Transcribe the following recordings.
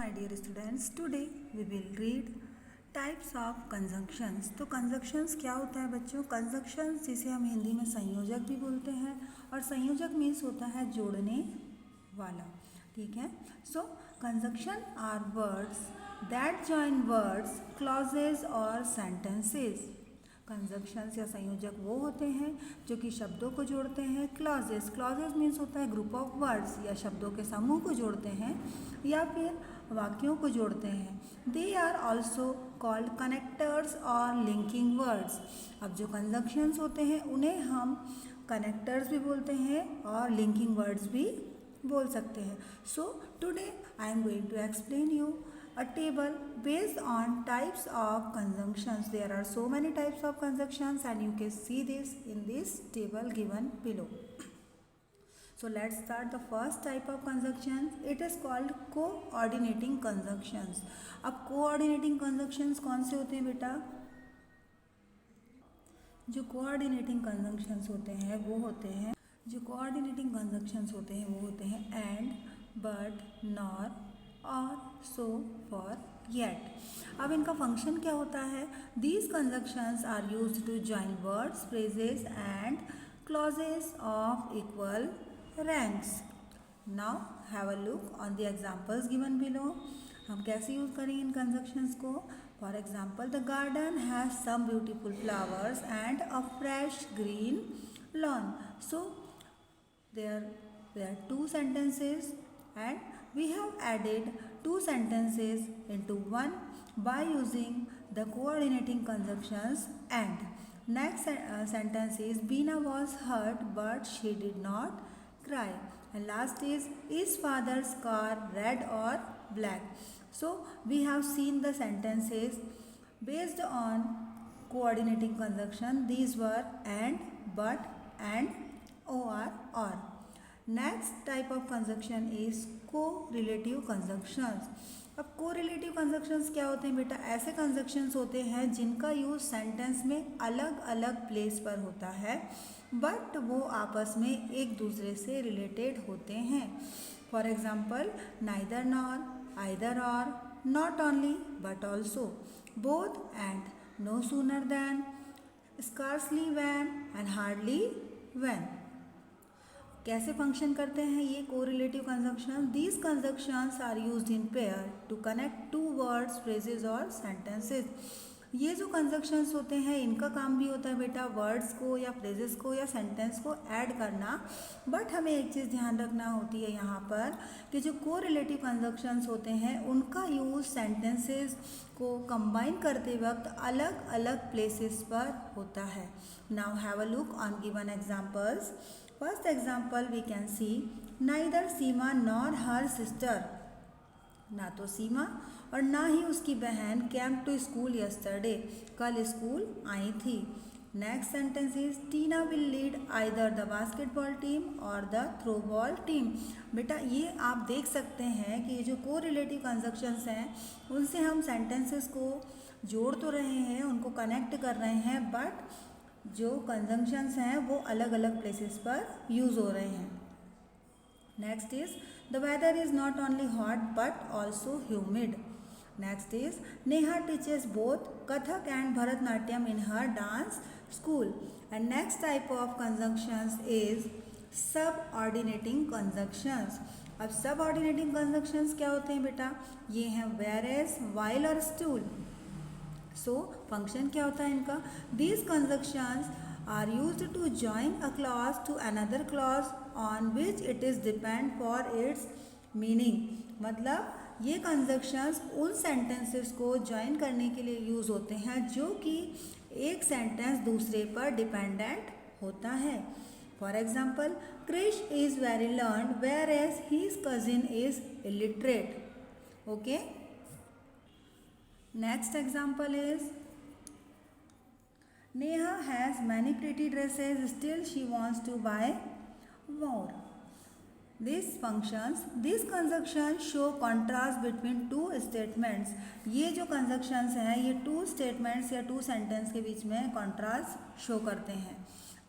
my dear students, today we will read types of conjunctions. तो conjunctions क्या होता है बच्चों? कंजंक्शंस जिसे हम हिंदी में संयोजक भी बोलते हैं, और संयोजक मीन्स होता है जोड़ने वाला। ठीक है। सो conjunction are words that join words, clauses और सेंटेंसेस। कंजंक्शंस या संयोजक वो होते हैं जो कि शब्दों को जोड़ते हैं। क्लॉजेज मीन्स होता है ग्रुप ऑफ वर्ड्स या शब्दों के समूह को जोड़ते हैं या फिर वाक्यों को जोड़ते हैं। They are also called connectors और लिंकिंग वर्ड्स। अब जो कंजंक्शंस होते हैं उन्हें हम कनेक्टर्स भी बोलते हैं और लिंकिंग वर्ड्स भी बोल सकते हैं। So today I am going to explain you a table based on types of conjunctions. There are so many types of conjunctions and you can see this in this table given below. So let's start the first type of conjunctions. It is called coordinating conjunctions. अब coordinating conjunctions कौन से होते हैं बेटा? जो coordinating conjunctions होते हैं वो होते हैं and, but, nor, और, so, for, yet. अब इनका फंक्शन क्या होता है? These conjunctions are used to join words, phrases and clauses of equal ranks. Now have a look on the examples given below. हम कैसे यूज करेंगे इन कंजंक्शंस को? For example, the garden has some beautiful flowers and a fresh green lawn. So there are two sentences and we have added two sentences into one by using the coordinating conjunctions and. Next sentence is Beena was hurt but she did not cry. And last is father's car red or black? So we have seen the sentences based on coordinating conjunction. These were and, but, and, or. Next type of conjunction is co-relative conjunctions. अब co-relative conjunctions क्या होते हैं बेटा? ऐसे conjunctions होते हैं जिनका use sentence में अलग अलग प्लेस पर होता है बट वो आपस में एक दूसरे से रिलेटेड होते हैं। For example, neither nor, either or, not only but also, both and, no sooner than, scarcely when and hardly when. कैसे फंक्शन करते हैं ये correlative conjunction? These conjunctions are used in pair to connect two words, phrases और sentences. ये जो conjunctions होते हैं इनका काम भी होता है बेटा वर्ड्स को या फ्रेजेस को या सेंटेंस को ऐड करना, बट हमें एक चीज़ ध्यान रखना होती है यहाँ पर कि जो कोरिलेटिव कंजंक्शंस होते हैं उनका यूज सेंटेंसेस को कंबाइन करते वक्त अलग अलग प्लेसेस पर होता है। Now have a look on given examples. First example we can see neither Seema nor her sister. ना तो सीमा और ना ही उसकी बहन came to school yesterday. कल स्कूल आई थी। Next sentence is Tina will lead either the basketball team or the throwball team. बेटा ये आप देख सकते हैं कि ये जो कोरिलेटिव कंजंक्शंस हैं उनसे हम सेंटेंसेस को जोड़ तो रहे हैं, उनको कनेक्ट कर रहे हैं, बट जो कंजंक्शंस हैं वो अलग अलग प्लेसेस पर यूज़ हो रहे हैं। Next is the weather is not only hot but also humid. Next is Neha teaches both Kathak and Bharatanatyam in her dance school. And next type of conjunctions is subordinating conjunctions. अब सब ऑर्डिनेटिंग conjunctions क्या होते हैं बेटा? ये हैं वेयरएज, व्हाइल और still. So function क्या होता है इनका? These conjunctions are used to join a clause to another clause on which it is depend for its meaning. मतलब ये कंजंक्शंस उन सेंटेंसेस को ज्वाइन करने के लिए यूज़ होते हैं जो कि एक सेंटेंस दूसरे पर डिपेंडेंट होता है। For example, Krish is very learned whereas his cousin is illiterate. Okay. Next example is Neha has many pretty dresses, still she wants to buy more. These conjunctions show contrast between two statements. ये जो conjunctions हैं ये two statements या two sentence के बीच में contrast show करते हैं।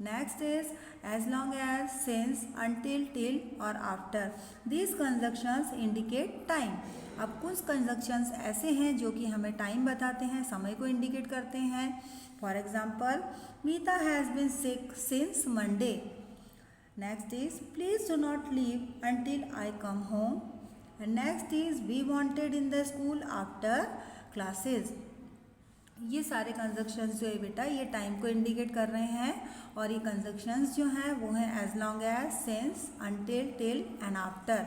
Next is as long as, since, until, till और after. These conjunctions indicate time. अब कुछ कंजक्शंस ऐसे हैं जो कि हमें टाइम बताते हैं, समय को इंडिकेट करते हैं. For example, Meeta has been sick since Monday. Next is please do not leave until I come home. And next is we wanted in the school after classes. ये सारे कंजक्शंस जो है बेटा ये टाइम को इंडिकेट कर रहे हैं, और ये कंजक्शंस जो हैं वो हैं as long as, since, until, till and after.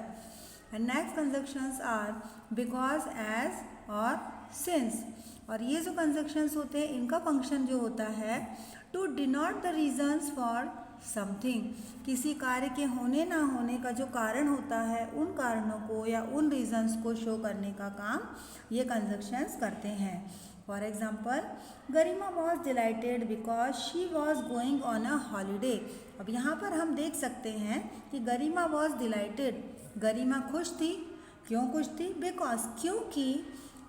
And next conjunctions are because, as और सिंस. और ये जो कंजक्शंस होते हैं इनका फंक्शन जो होता है to denote the reasons for something. किसी कार्य के होने ना होने का जो कारण होता है उन कारणों को या उन रीजन्स को शो करने का काम ये कंजक्शंस करते हैं. For example, Garima was dilated because she was going on a holiday. अब यहाँ पर हम देख सकते हैं कि गरिमा वॉज डिलाइटेड, गरिमा खुश थी. क्यों खुश थी? बिकॉज, क्योंकि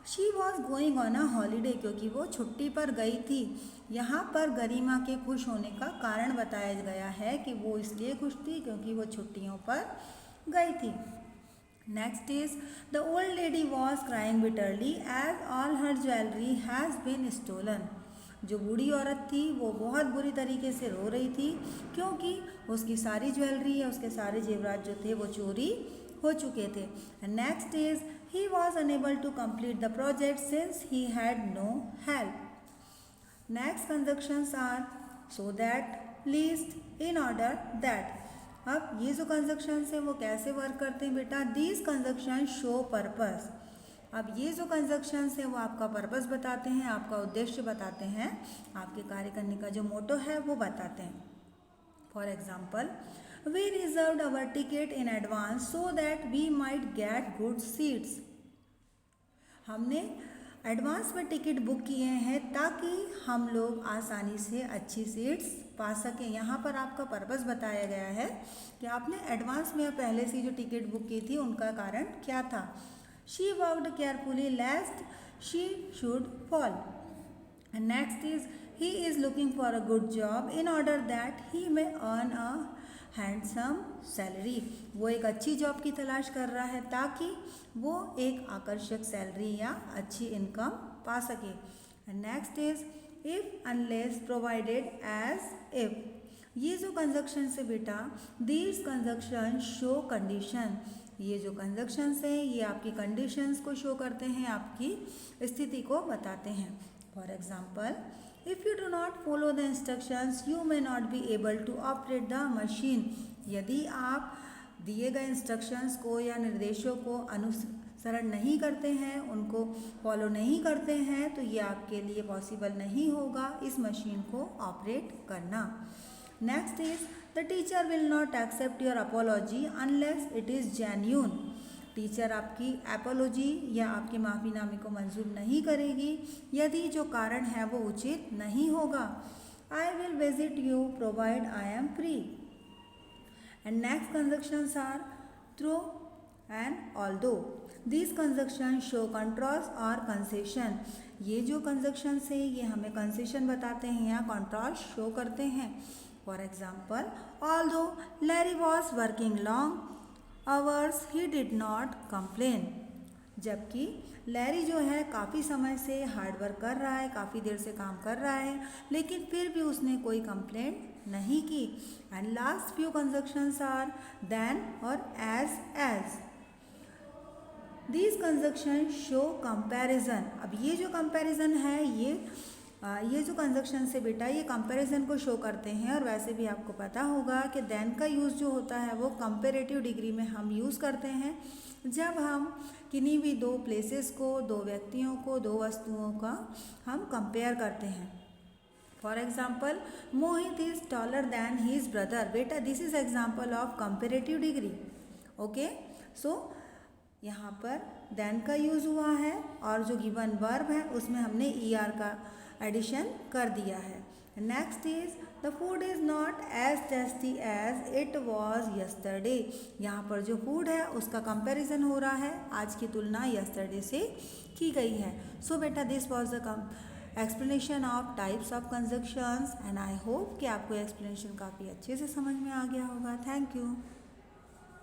she was going on a holiday, क्योंकि वो छुट्टी पर गई थी. यहाँ पर गरिमा के खुश होने का कारण बताया गया है कि वो इसलिए खुश थी क्योंकि वो छुट्टियों पर गई थी. Next is the old lady was crying bitterly as all her jewelry has been stolen. जो बूढ़ी औरत थी वो बहुत बुरी तरीके से रो रही थी क्योंकि उसकी सारी ज्वेलरी या उसके सारे जेवरात जो थे वो चोरी हो चुके थे. Next is he was unable to complete the project since he had no help. Next conjunctions are so that, least, in order that. अब ये जो कंजक्शंस हैं वो कैसे वर्क करते हैं बेटा? These conjunction show purpose. अब ये जो कंजक्शंस हैं वो आपका पर्पस बताते हैं, आपका उद्देश्य बताते हैं, आपके कार्य करने का जो मोटो है वो बताते हैं. For example, we reserved our ticket in advance so that we might get good seats. हमने एडवांस में टिकट बुक किए हैं ताकि हम लोग आसानी से अच्छी सीट्स पा सकें. यहाँ पर आपका पर्पस बताया गया है कि आपने एडवांस में पहले से जो टिकट बुक की थी उनका कारण क्या था. She worked carefully lest she should fall. Next is he is looking for a good job in order that he may earn a handsome salary. वो एक अच्छी जॉब की तलाश कर रहा है ताकि वो एक आकर्षक सैलरी या अच्छी इनकम पा सके. Next is if, unless, provided, as, if. ये जो कंजक्शन है बेटा दीज कंजक्शन शो कंडीशन. ये जो कंजक्शंस हैं ये आपकी कंडीशंस को शो करते हैं, आपकी स्थिति को बताते हैं. For example, if you do not follow the instructions you may not be able to operate the machine. यदि आप दिए गए इंस्ट्रक्शंस को या निर्देशों को अनुसरण नहीं करते हैं, उनको फॉलो नहीं करते हैं, तो ये आपके लिए पॉसिबल नहीं होगा इस मशीन को ऑपरेट करना. Next is the teacher will not accept your apology unless it is genuine. Teacher आपकी एपोलॉजी या आपके माफ़ीनामे को मंजूर नहीं करेगी यदि जो कारण है वो उचित नहीं होगा. I will visit you provided I am free. And next conjunctions are though and although. These conjunction show contrast और कंसेशन. ये जो कंजक्शंस है ये हमें कंसेशन बताते हैं या कंट्रास्ट शो करते हैं. For example, although Larry was working long hours he did not complain. जबकि लैरी जो है काफ़ी समय से हार्ड वर्क कर रहा है, काफ़ी देर से काम कर रहा है, लेकिन फिर भी उसने कोई कंप्लेंट नहीं की. And last few conjunctions are than और as. These conjunction show comparison. अब ये जो कंपैरिजन है ये जो कंजक्शन से बेटा ये कंपैरिजन को शो करते हैं. और वैसे भी आपको पता होगा कि देन का यूज़ जो होता है वो कंपैरेटिव डिग्री में हम यूज़ करते हैं जब हम किन्हीं भी दो प्लेसेस को, दो व्यक्तियों को, दो वस्तुओं का हम कंपेयर करते हैं. For example, Mohit is taller than his brother. बेटा this is example of comparative degree. Okay, so यहाँ पर देन का यूज़ हुआ है और जो गिवन वर्ब है उसमें हमने ER का एडिशन कर दिया है. Next is the food is not as tasty as it was yesterday. यहाँ पर जो फूड है उसका कंपैरिजन हो रहा है, आज की तुलना यस्टरडे से की गई है. सो बेटा this was the explanation of types of conjunctions and I hope कि आपको एक्सप्लेनेशन काफ़ी अच्छे से समझ में आ गया होगा. Thank you.